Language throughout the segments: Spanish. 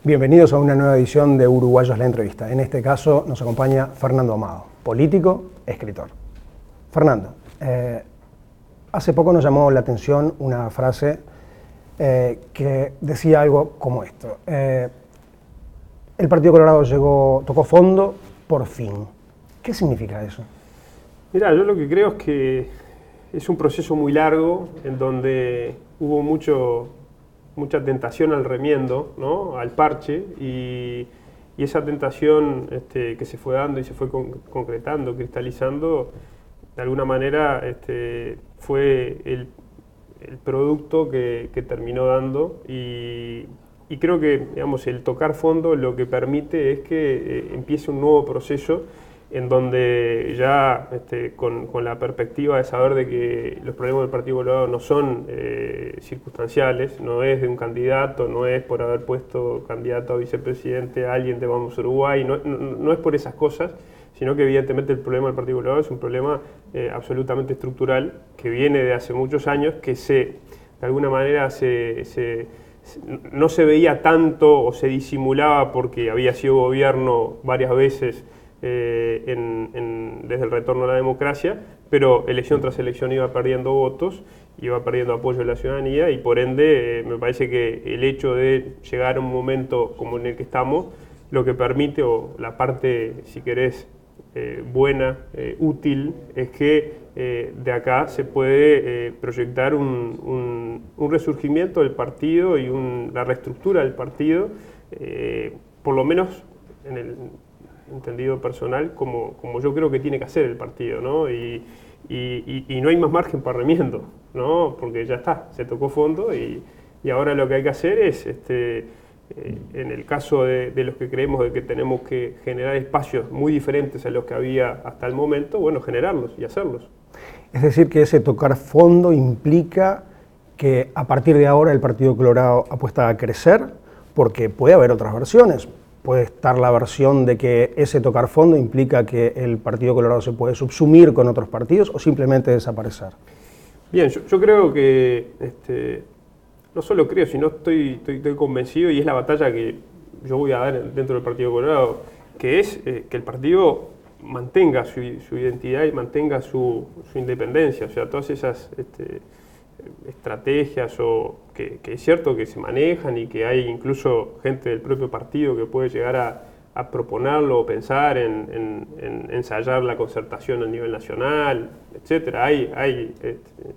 Bienvenidos a una nueva edición de Uruguayos la Entrevista. En este caso nos acompaña Fernando Amado, político, escritor. Fernando, hace poco nos llamó la atención una frase que decía algo como esto. El Partido Colorado tocó fondo por fin. ¿Qué significa eso? Mirá, yo lo que creo es que es un proceso muy largo en donde hubo mucha tentación al remiendo, ¿no? Al parche, y esa tentación que se fue dando y se fue concretando, cristalizando, de alguna manera fue el producto que terminó dando, y creo que, digamos, el tocar fondo lo que permite es que empiece un nuevo proceso en donde ya con la perspectiva de saber de que los problemas del Partido Colorado no son circunstanciales, no es de un candidato, no es por haber puesto candidato a vicepresidente a alguien de Vamos Uruguay, no es por esas cosas, sino que evidentemente el problema del Partido Colorado es un problema absolutamente estructural que viene de hace muchos años, que de alguna manera no se veía tanto o se disimulaba porque había sido gobierno varias veces desde el retorno a la democracia, pero elección tras elección iba perdiendo votos, iba perdiendo apoyo de la ciudadanía, y por ende me parece que el hecho de llegar a un momento como en el que estamos, lo que permite, o la parte, si querés, buena, útil, es que de acá se puede proyectar un resurgimiento del partido y la reestructura del partido, por lo menos en el entendido personal, como yo creo que tiene que hacer el partido, ¿no? Y no hay más margen para remiendo, ¿no? Porque ya está, se tocó fondo, y ahora lo que hay que hacer es, en el caso de los que creemos de que tenemos que generar espacios muy diferentes a los que había hasta el momento, bueno, generarlos y hacerlos. Es decir, que ese tocar fondo implica que a partir de ahora el Partido Colorado apuesta a crecer, porque puede haber otras versiones. Puede estar la versión de que ese tocar fondo implica que el Partido Colorado se puede subsumir con otros partidos o simplemente desaparecer. Bien, yo creo que, no solo creo, sino estoy convencido, y es la batalla que yo voy a dar dentro del Partido Colorado, que es que el partido mantenga su identidad y mantenga su independencia. O sea, todas esas estrategias que es cierto que se manejan y que hay incluso gente del propio partido que puede llegar a proponerlo o pensar en ensayar la concertación a nivel nacional, etc. Hay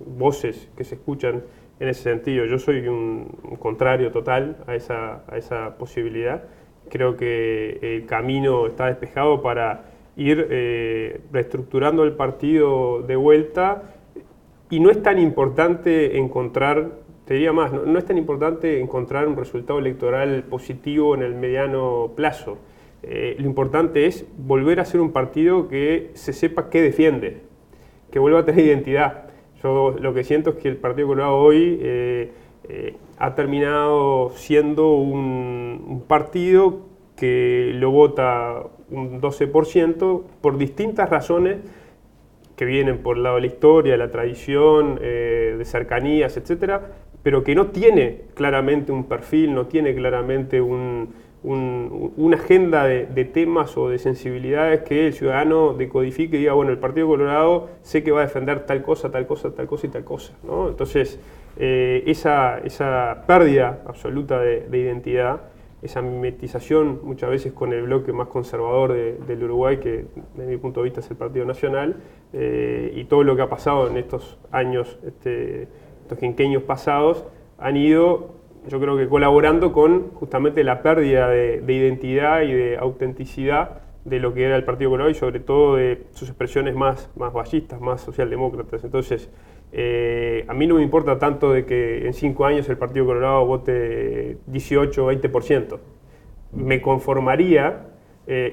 voces que se escuchan en ese sentido. Yo soy un contrario total a esa posibilidad. Creo que el camino está despejado para ir reestructurando el partido de vuelta, y no es tan importante encontrar, te diría más, no es tan importante encontrar un resultado electoral positivo en el mediano plazo. Lo importante es volver a ser un partido que se sepa qué defiende, que vuelva a tener identidad. Yo lo que siento es que el Partido Colorado hoy ha terminado siendo un partido que lo vota un 12% por distintas razones que vienen por el lado de la historia, la tradición, de cercanías, etcétera, pero que no tiene claramente un perfil, no tiene claramente una agenda de temas o de sensibilidades que el ciudadano decodifique y diga, bueno, el Partido Colorado sé que va a defender tal cosa, tal cosa, tal cosa y tal cosa, ¿no? Entonces, esa pérdida absoluta de identidad, esa mimetización muchas veces con el bloque más conservador del Uruguay, que desde mi punto de vista es el Partido Nacional, y todo lo que ha pasado en estos años, estos quinquenios pasados, han ido, yo creo que colaborando con justamente la pérdida de identidad y de autenticidad de lo que era el Partido Colorado, y sobre todo de sus expresiones más vallistas, más socialdemócratas. Entonces, a mí no me importa tanto de que en 5 años el Partido Colorado vote 18 o 20%. Me conformaría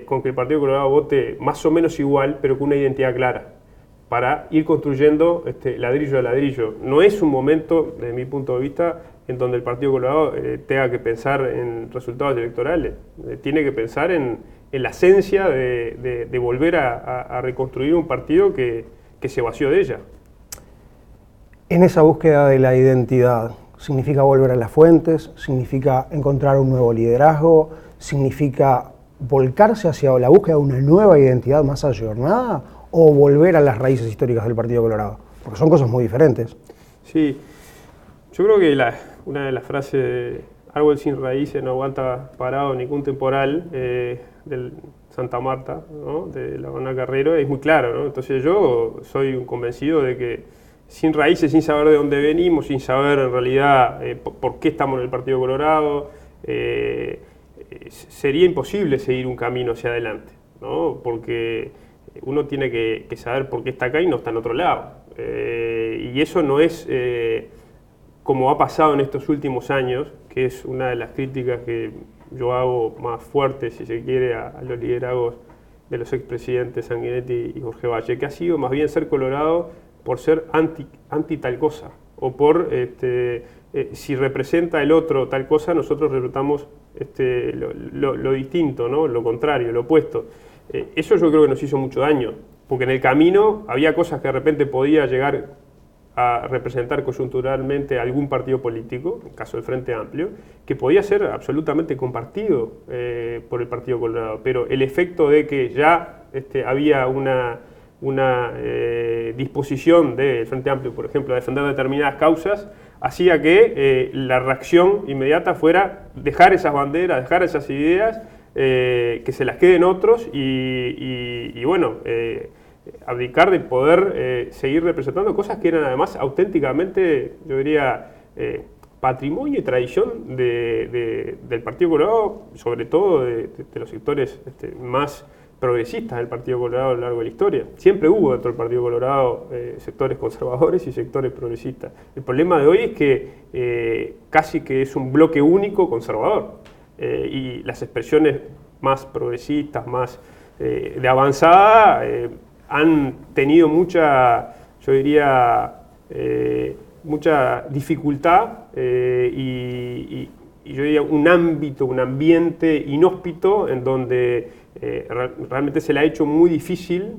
con que el Partido Colorado vote más o menos igual, pero con una identidad clara, para ir construyendo ladrillo a ladrillo. No es un momento, desde mi punto de vista, en donde el Partido Colorado tenga que pensar en resultados electorales. Tiene que pensar en la esencia de volver a reconstruir un partido que se vació de ella. En esa búsqueda de la identidad, significa volver a las fuentes, significa encontrar un nuevo liderazgo, significa volcarse hacia la búsqueda de una nueva identidad más ayornada o volver a las raíces históricas del Partido Colorado, porque son cosas muy diferentes. Sí, yo creo que una de las frases, árbol sin raíces no aguanta parado ningún temporal, del Santa Marta, ¿no?, de la Habana Carrero, es muy claro, ¿no? Entonces yo soy un convencido de que sin raíces, sin saber de dónde venimos, sin saber en realidad por qué estamos en el Partido Colorado, sería imposible seguir un camino hacia adelante, ¿no? Porque uno tiene que saber por qué está acá y no está en otro lado. Y eso no es como ha pasado en estos últimos años, que es una de las críticas que yo hago más fuerte, si se quiere, a los liderazgos de los expresidentes Sanguinetti y Jorge Valle, que ha sido más bien ser colorado por ser anti tal cosa, o por si representa el otro tal cosa, nosotros representamos lo distinto, ¿no?, lo contrario, lo opuesto. Eso yo creo que nos hizo mucho daño, porque en el camino había cosas que de repente podía llegar a representar coyunturalmente algún partido político, en el caso del Frente Amplio, que podía ser absolutamente compartido por el Partido Colorado, pero el efecto de que ya había una disposición del Frente Amplio, por ejemplo, a defender determinadas causas, hacía que la reacción inmediata fuera dejar esas banderas, dejar esas ideas, que se las queden otros y bueno, abdicar de poder seguir representando cosas que eran además auténticamente, yo diría, patrimonio y tradición del Partido Colorado, sobre todo de los sectores más progresistas del Partido Colorado a lo largo de la historia. Siempre hubo dentro del Partido Colorado sectores conservadores y sectores progresistas. El problema de hoy es que casi que es un bloque único conservador, y las expresiones más progresistas, más de avanzada, han tenido mucha, yo diría, mucha dificultad y yo diría un ámbito, un ambiente inhóspito en donde realmente se le ha hecho muy difícil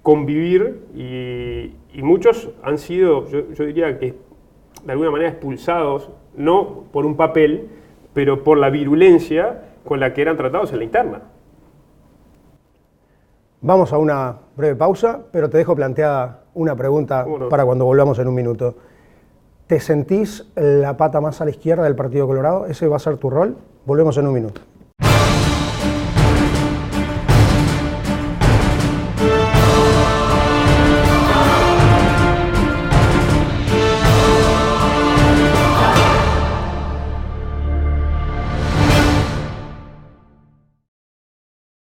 convivir y muchos han sido, yo diría que de alguna manera expulsados, no por un papel, pero por la virulencia con la que eran tratados en la interna. Vamos a una breve pausa, pero te dejo planteada una pregunta para cuando volvamos en un minuto. ¿Te sentís la pata más a la izquierda del Partido Colorado? ¿Ese va a ser tu rol? Volvemos en un minuto.